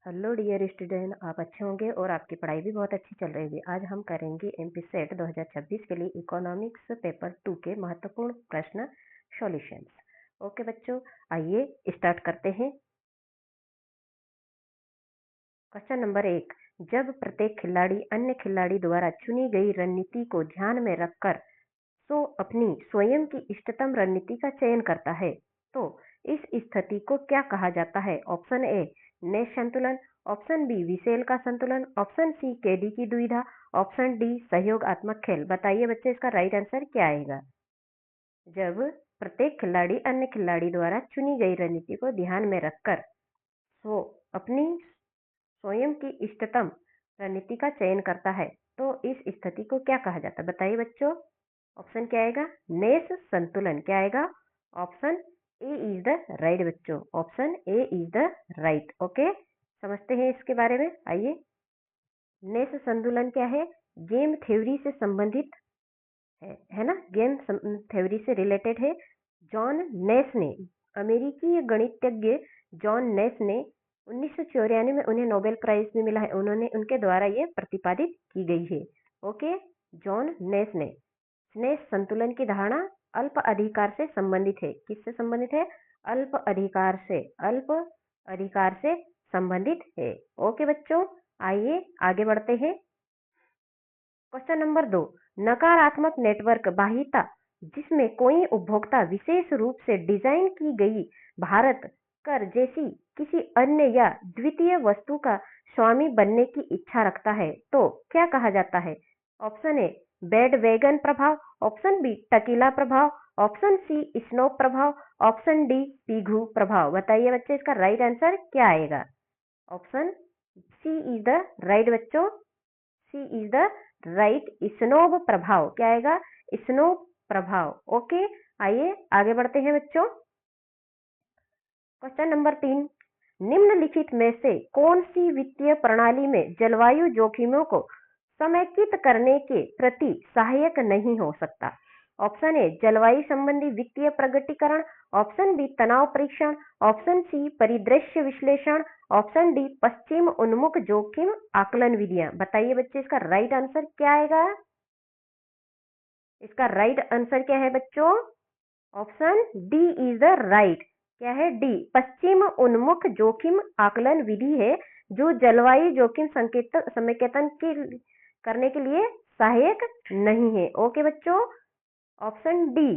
Hello dear student, आप अच्छे होंगे और आपकी पढ़ाई भी बहुत अच्छी चल रही होगी। आज हम करेंगे एमपी सेट 2026 के लिए इकोनॉमिक्स पेपर 2 के महत्वपूर्ण प्रश्न सॉल्यूशंस। ओके बच्चों, आइए स्टार्ट करते हैं। Question number 1। जब प्रत्येक खिलाड़ी अन्य खिलाड़ी द्वारा चुनी गई रणनीति को ध्यान में रखकर अपनी स्वयं की इष्टतम रणनीति का चयन करता है तो इस स्थिति को क्या कहा जाता है? ऑप्शन ए नेश संतुलन, ऑप्शन बी विसेल का संतुलन, ऑप्शन सी केडी की दुविधा, ऑप्शन डी सहयोगात्मक खेल। बताइए बच्चे, इसका राइट आंसर क्या आएगा? जब प्रत्येक खिलाड़ी अन्य खिलाड़ी द्वारा चुनी गई रणनीति को ध्यान में रखकर अपनी स्वयं की इष्टतम रणनीति का चयन करता है तो इस स्थिति को क्या कहा जाता है? बताइए बच्चों, ऑप्शन क्या आएगा? नेश संतुलन। क्या आएगा? Option A is the right बच्चों, option A is the right. Okay, समझते हैं इसके बारे में। आइए, नेश संतुलन क्या है? गेम थ्योरी से संबंधित है ना, गेम थ्योरी से रिलेटेड है। जॉन नेश ने, अमेरिकी गणितज्ञ जॉन नेश ने 1994 में उन्हें नोबेल प्राइज भी मिला है। उनके द्वारा ये प्रतिपादित की गई है। ओके, जॉन नेश ने नेश संतुलन की धारणा अल्प अधिकार से संबंधित है। किससे संबंधित है? अल्प अधिकार से संबंधित है। ओके बच्चों, आइए आगे बढ़ते हैं। Question number 2। नकारात्मक नेटवर्क बाह्यता जिसमें कोई उपभोक्ता विशेष रूप से डिजाइन की गई भारत कर जैसी किसी अन्य या द्वितीय वस्तु का स्वामी बनने की इच्छा रखता है तो क्या कहा जाता है? ऑप्शन ए बेड वैगन प्रभाव, ऑप्शन बी टकीला प्रभाव, ऑप्शन सी स्नो प्रभाव, ऑप्शन डी पीघू प्रभाव। बताइए बच्चे, इसका राइट आंसर क्या आएगा? Option C is the right बच्चों, C is the right, snob प्रभाव। क्या आएगा? स्नो प्रभाव। ओके, आइए आगे बढ़ते हैं बच्चों। Question number 3। निम्नलिखित में से कौन सी वित्तीय प्रणाली में जलवायु जोखिमों को समेकित करने के प्रति सहायक नहीं हो सकता? ऑप्शन ए जलवायु संबंधी वित्तीय प्रकटीकरण, ऑप्शन बी तनाव परीक्षण, ऑप्शन सी परिदृश्य विश्लेषण, ऑप्शन डी पश्चिम उन्मुख जोखिम आकलन विधियां। बताइए बच्चे, इसका राइट आंसर क्या आएगा? इसका राइट आंसर क्या है बच्चों? Option D is the right. क्या है? डी, पश्चिम उन्मुख जोखिम आकलन विधि है जो जलवायु जोखिम समेकन करने के लिए सहायक नहीं है। ओके बच्चों, ऑप्शन डी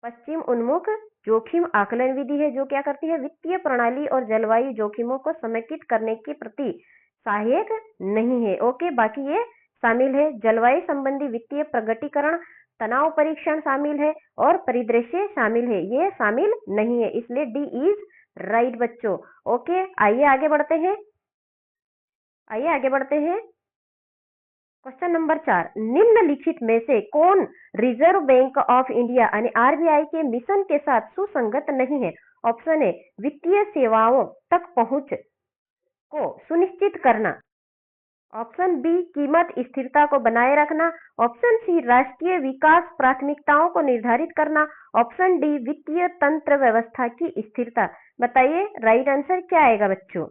पश्चिम उन्मुख जोखिम आकलन विधि है जो क्या करती है? वित्तीय प्रणाली और जलवायु जोखिमों को समेकित करने के प्रति सहायक नहीं है। ओके, बाकी ये शामिल है जलवायु संबंधी वित्तीय प्रकटीकरण, तनाव परीक्षण शामिल है और परिदृश्य शामिल है। ये शामिल नहीं है, इसलिए डी इज राइट बच्चों। ओके, आइए आगे बढ़ते हैं। Question number 4। निम्नलिखित में से कौन रिजर्व बैंक ऑफ इंडिया यानी आरबीआई के मिशन के साथ सुसंगत नहीं है? ऑप्शन ए वित्तीय सेवाओं तक पहुंच को सुनिश्चित करना, ऑप्शन बी कीमत स्थिरता को बनाए रखना, ऑप्शन सी राष्ट्रीय विकास प्राथमिकताओं को निर्धारित करना, ऑप्शन डी वित्तीय तंत्र व्यवस्था की स्थिरता। बताइए राइट आंसर क्या आएगा बच्चों?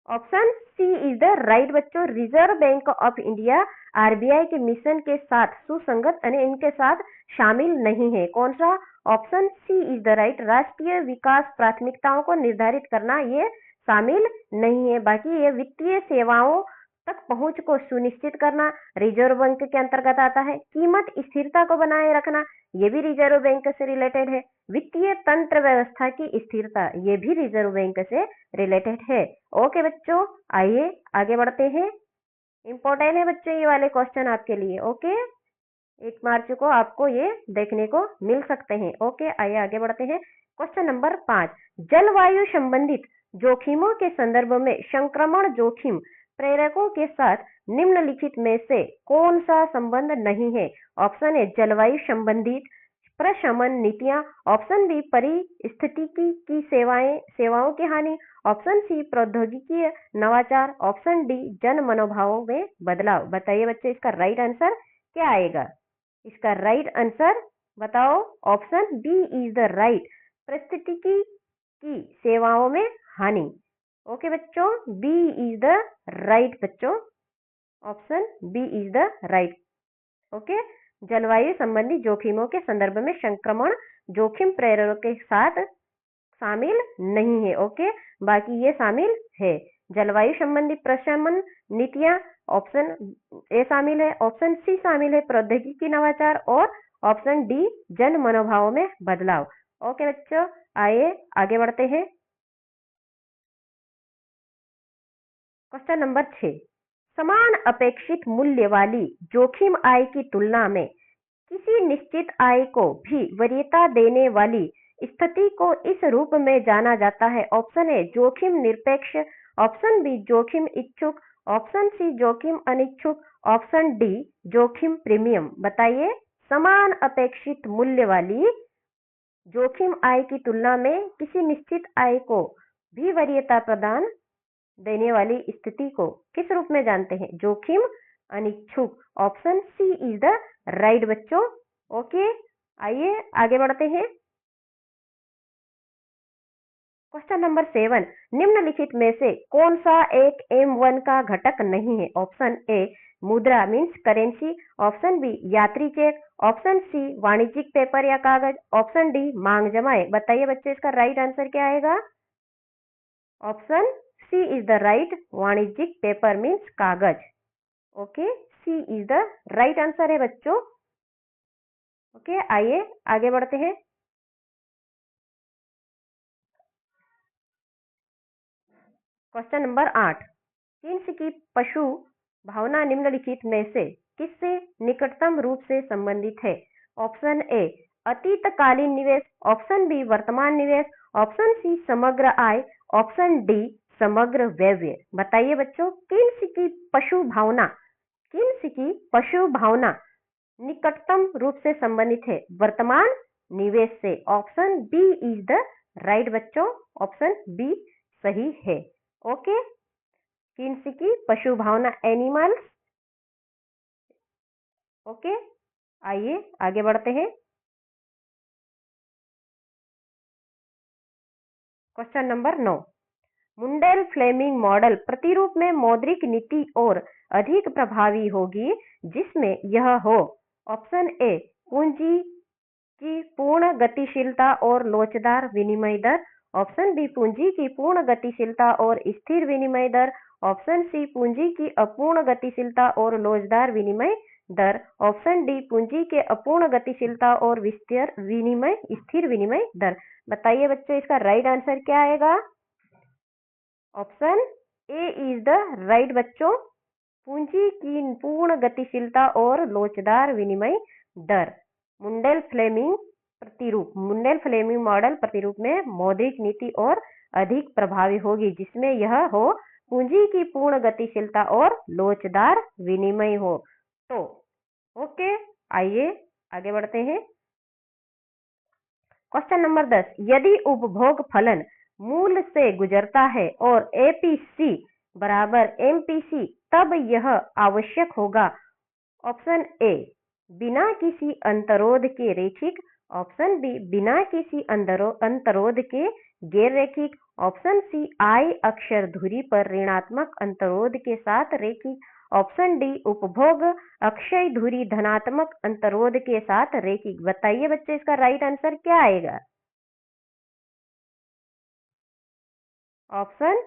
Option C is the right बच्चों, Reserve Bank of India RBI के मिशन के साथ सुसंगत यानी इनके साथ शामिल नहीं है। कौन सा? Option C is the right, राष्ट्रीय विकास प्राथमिकताओं को निर्धारित करना ये शामिल नहीं है। बाकी ये वित्तीय सेवाओं तक पहुंच को सुनिश्चित करना रिजर्व बैंक के अंतर्गत आता है। कीमत स्थिरता को बनाए रखना ये भी रिजर्व बैंक से रिलेटेड है। वित्तीय तंत्र व्यवस्था की स्थिरता ये भी रिजर्व बैंक से रिलेटेड है। ओके बच्चों, आइए आगे बढ़ते हैं। इंपॉर्टेंट है बच्चों ये वाले क्वेश्चन आपके लिए। ओके, 1 मार्च को आपको ये देखने को मिल सकते हैं। ओके, आइए आगे बढ़ते हैं। Question number 5। जलवायु संबंधित जोखिमों के संदर्भ में संक्रमण जोखिम प्रेरकों के साथ निम्नलिखित में से कौन सा संबंध नहीं है? ऑप्शन ए जलवायु संबंधित प्रशमन नीतियां, ऑप्शन बी परिस्थितिकी की सेवाओं की हानि, ऑप्शन सी प्रौद्योगिकी नवाचार, ऑप्शन डी जन मनोभावों में बदलाव। बताइए बच्चे, इसका राइट आंसर क्या आएगा? इसका राइट आंसर बताओ। Option B is the right, परिस्थितिकी की सेवाओं में हानि। ओके बच्चों, बी इज द राइट बच्चों, option B is the right. Okay, जलवायु संबंधी जोखिमों के संदर्भ में संक्रमण जोखिम प्रेरकों के साथ शामिल नहीं है। ओके, बाकी ये शामिल है। जलवायु संबंधी प्रशमन नीतियां ऑप्शन ए शामिल है, ऑप्शन सी शामिल है प्रौद्योगिकी नवाचार, और ऑप्शन डी जन मनोभावों में बदलाव। ओके बच्चों, आइए आगे बढ़ते हैं। क्वेश्चन नंबर 6, समान अपेक्षित मूल्य वाली जोखिम आय की तुलना में किसी निश्चित आय को भी वरीयता देने वाली स्थिति को इस रूप में जाना जाता है। ऑप्शन ए जोखिम निरपेक्ष, ऑप्शन बी जोखिम इच्छुक, ऑप्शन सी जोखिम अनिच्छुक, ऑप्शन डी जोखिम प्रीमियम। बताइए, समान अपेक्षित मूल्य वाली जोखिम आय की तुलना में किसी निश्चित आय को भी वरीयता प्रदान देने वाली स्थिति को किस रूप में जानते हैं? जोखिम अनिच्छुक। Option C is the right बच्चों। ओके, आइए आगे बढ़ते हैं। क्वेश्चन नंबर 7, निम्नलिखित में से कौन सा एक M1 का घटक नहीं है? ऑप्शन ए मुद्रा मीन्स करेंसी, ऑप्शन बी यात्री चेक, ऑप्शन सी वाणिज्यिक पेपर या कागज, ऑप्शन डी मांग जमाए। बताइए बच्चे, इसका राइट आंसर क्या आएगा? Option C is the right, वाणिज्यिक पेपर मीन्स कागज। Okay, C is the right answer है बच्चों। ओके, आइए आगे बढ़ते हैं। क्वेश्चन नंबर 8, किन्स की पशु भावना निम्नलिखित में से किससे निकटतम रूप से संबंधित है? ऑप्शन ए अतीतकालीन निवेश, ऑप्शन बी वर्तमान निवेश, ऑप्शन सी समग्र आय, ऑप्शन डी समग्र व्यय। बताइए बच्चों, किन्स की पशु भावना निकटतम रूप से संबंधित है वर्तमान निवेश से? Option B is the right बच्चों, ऑप्शन बी सही है। ओके, किन्स की पशु भावना एनिमल्स। ओके, आइए आगे बढ़ते हैं। Question number 9, Mundell Fleming model प्रतिरूप में मौद्रिक नीति और अधिक प्रभावी होगी जिसमें यह हो। ऑप्शन ए पूंजी की पूर्ण गतिशीलता और लोचदार विनिमय दर, ऑप्शन बी पूंजी की पूर्ण गतिशीलता और स्थिर विनिमय दर, ऑप्शन सी पूंजी की अपूर्ण गतिशीलता और लोचदार विनिमय दर, ऑप्शन डी पूंजी के अपूर्ण गतिशीलता और स्थिर विनिमय दर। बताइए बच्चों, इसका राइट आंसर क्या आएगा? Option A is the right बच्चों, पूंजी की पूर्ण गतिशीलता और लोचदार विनिमय दर। मुंडेल फ्लेमिंग मॉडल प्रतिरूप में मौद्रिक नीति और अधिक प्रभावी होगी जिसमें यह हो पूंजी की पूर्ण गतिशीलता और लोचदार विनिमय हो। तो ओके, आइए आगे बढ़ते हैं। क्वेश्चन नंबर 10, यदि उपभोग फलन मूल से गुजरता है और एपीसी बराबर एमपीसी तब यह आवश्यक होगा। ऑप्शन ए बिना किसी अंतरोध के रेखिक, ऑप्शन बी बिना किसी अंतरोध के गैर रेखिक, ऑप्शन सी आई अक्षर धुरी पर ऋणात्मक अंतरोध के साथ रेखिक, ऑप्शन डी उपभोग अक्षय धुरी धनात्मक अंतरोध के साथ रेखिक। बताइए बच्चे, इसका राइट आंसर क्या आएगा? Option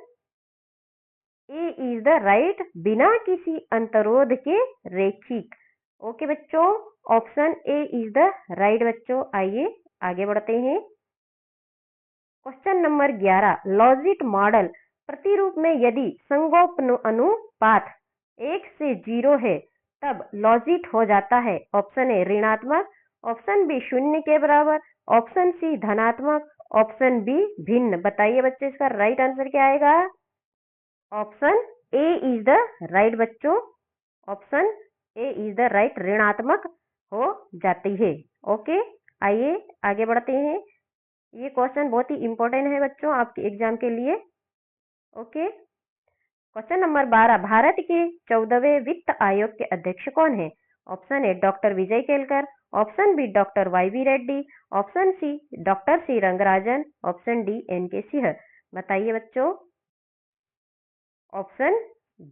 A is the right, बिना किसी अंतरोध के रेखिक। ओके बच्चों, option A is the right बच्चों। आइए आगे बढ़ते हैं। क्वेश्चन नंबर 11, लॉजिट मॉडल प्रतिरूप में यदि संगोपनुपात 1 से 0 है तब लॉजिट हो जाता है। ऑप्शन ए ऋणात्मक, ऑप्शन बी 0 के बराबर, ऑप्शन सी धनात्मक, ऑप्शन बी भिन्न। बताइए बच्चे, इसका राइट आंसर क्या आएगा? Option A is the right बच्चों, option A is the right, ऋणात्मक हो जाती है। ओके, आइए आगे बढ़ते हैं। ये क्वेश्चन बहुत ही इंपॉर्टेंट है बच्चों आपके एग्जाम के लिए। ओके, क्वेश्चन नंबर 12, भारत के 14वें वित्त आयोग के अध्यक्ष कौन है? Option A doctor Vijay Kelkar, option B doctor Y B Reddy, option C doctor C Rangarajan, option D N K Singh. बताइए बच्चों। Option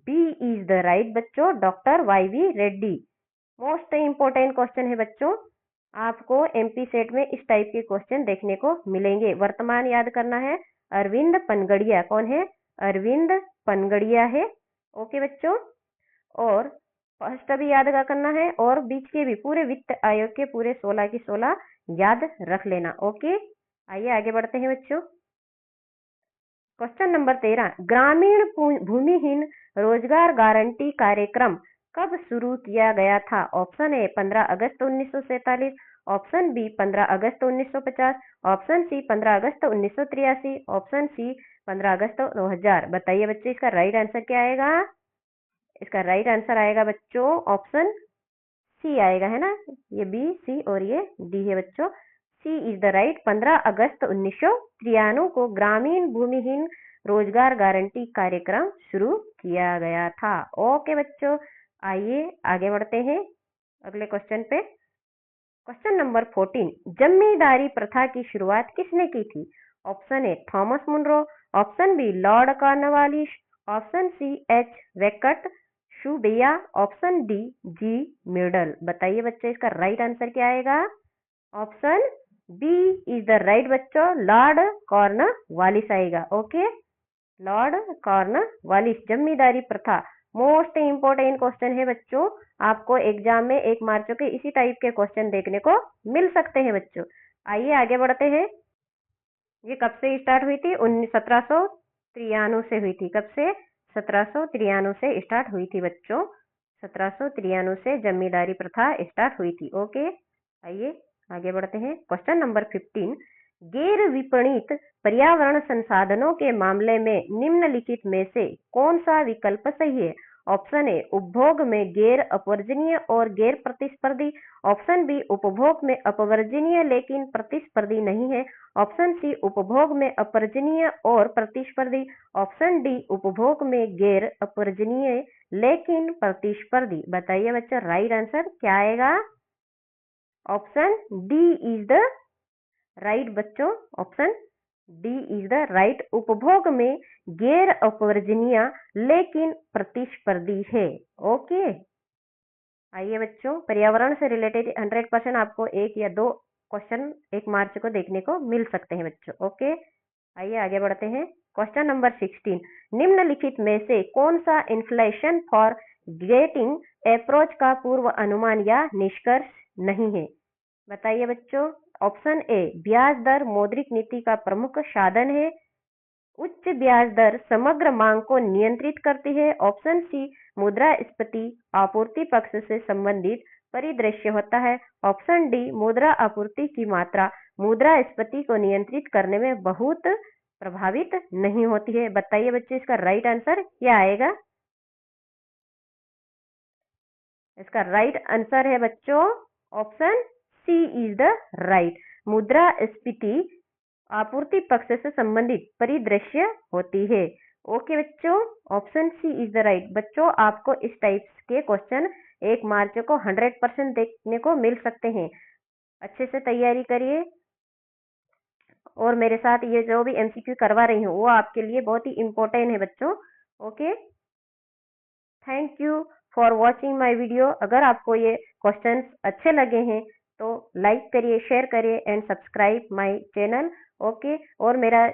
B is the right बच्चों, doctor YV Reddy. Most important question है बच्चों, आपको MP सेट में इस टाइप के क्वेश्चन देखने को मिलेंगे। वर्तमान याद करना है, अरविंद पनगड़िया। कौन है? अरविंद पनगड़िया है। ओके बच्चों, और फर्स्ट भी याद करना है, और बीच के भी पूरे वित्त आयोग के पूरे 16 की 16 याद रख लेना। ओके, आइए आगे बढ़ते हैं बच्चों। क्वेश्चन नंबर 13, ग्रामीण भूमिहीन रोजगार गारंटी कार्यक्रम कब शुरू किया गया था? ऑप्शन ए 15 अगस्त 1947, ऑप्शन बी 15 अगस्त 1950, ऑप्शन सी 15 अगस्त 1983, ऑप्शन सी 15 अगस्त 2000। बताइए बच्चे, इसका राइट आंसर क्या आएगा? इसका राइट आंसर आएगा बच्चों ऑप्शन सी आएगा, है ना। ये बी, सी और ये डी है बच्चों। C is the right. 15 अगस्त 1993 को ग्रामीण भूमिहीन रोजगार गारंटी कार्यक्रम शुरू किया गया था। ओके बच्चों, आइए आगे बढ़ते हैं अगले क्वेश्चन पे। क्वेश्चन नंबर 14, जमींदारी प्रथा की शुरुआत किसने की थी? Option A Thomas Munro, option B lord Cornwallis, option C H Venkat Subbaiah, option D G मिडल। बताइए बच्चे, इसका राइट आंसर क्या आएगा? Option B is the right बच्चों, लॉर्ड कॉर्नवालिस आएगा। Okay, lord Cornwallis. जमींदारी प्रथा मोस्ट इंपोर्टेंट क्वेश्चन है बच्चों, आपको एग्जाम में 1 मार्च के इसी टाइप के क्वेश्चन देखने को मिल सकते हैं बच्चों। आइए आगे बढ़ते हैं। ये कब से स्टार्ट हुई थी? 1793 से हुई थी। कब से? 1793 से स्टार्ट हुई थी बच्चों। 1793 से जमींदारी प्रथा स्टार्ट हुई थी। ओके, आइए आगे बढ़ते हैं। क्वेश्चन नंबर 15, गैर विपणित पर्यावरण संसाधनों के मामले में निम्नलिखित में से कौन सा विकल्प सही है? ऑप्शन ए उपभोग में गैर अपवर्जनीय और गैर प्रतिस्पर्धी, ऑप्शन बी उपभोग में अपवर्जनीय लेकिन प्रतिस्पर्धी नहीं है, ऑप्शन सी उपभोग में अपवर्जनीय और प्रतिस्पर्धी, ऑप्शन डी उपभोग में गैर अपवर्जनीय लेकिन प्रतिस्पर्धी। बताइए बच्चों, राइट आंसर क्या आएगा? Option D is the right बच्चों, option D is the right. उपभोग में गैर अपवर्जनीय लेकिन प्रतिस्पर्धी है। ओके, आइए बच्चों, पर्यावरण से रिलेटेड 100% आपको 1 या 2 क्वेश्चन 1 मार्च को देखने को मिल सकते हैं बच्चों। ओके, आइए आगे बढ़ते हैं। क्वेश्चन नंबर 16, निम्नलिखित में से कौन सा इन्फ्लेशन फॉर गेटिंग अप्रोच का पूर्व अनुमान या निष्कर्ष नहीं है? बताइए बच्चों। ऑप्शन ए ब्याज दर मौद्रिक नीति का प्रमुख साधन है, उच्च ब्याज दर समग्र मांग को नियंत्रित करती है, ऑप्शन सी मुद्रास्फीति आपूर्ति पक्ष से संबंधित परिदृश्य होता है, ऑप्शन डी मुद्रा आपूर्ति की मात्रा मुद्रास्फीति को नियंत्रित करने में बहुत प्रभावित नहीं होती है। बताइए बच्चे, इसका राइट आंसर क्या आएगा? इसका राइट आंसर है बच्चों option C is the right. मुद्रास्फीति आपूर्ति पक्ष से संबंधित परिदृश्य होती है। ओके बच्चों, option C is the right. बच्चों, आपको इस टाइप के क्वेश्चन 1 मार्च को 100% देखने को मिल सकते हैं। अच्छे से तैयारी करिए, और मेरे साथ ये जो भी MCQ करवा रही हूँ वो आपके लिए बहुत ही इम्पोर्टेंट है बच्चों। Okay, thank you for watching my video. अगर आपको ये क्वेश्चंस अच्छे लगे हैं तो लाइक करिए, शेयर करिए and subscribe my channel. Okay, और मेरा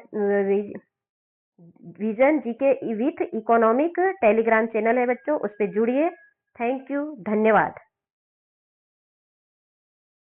vision GK with economic Telegram channel है बच्चों, उस पर जुड़िए। थैंक यू, धन्यवाद।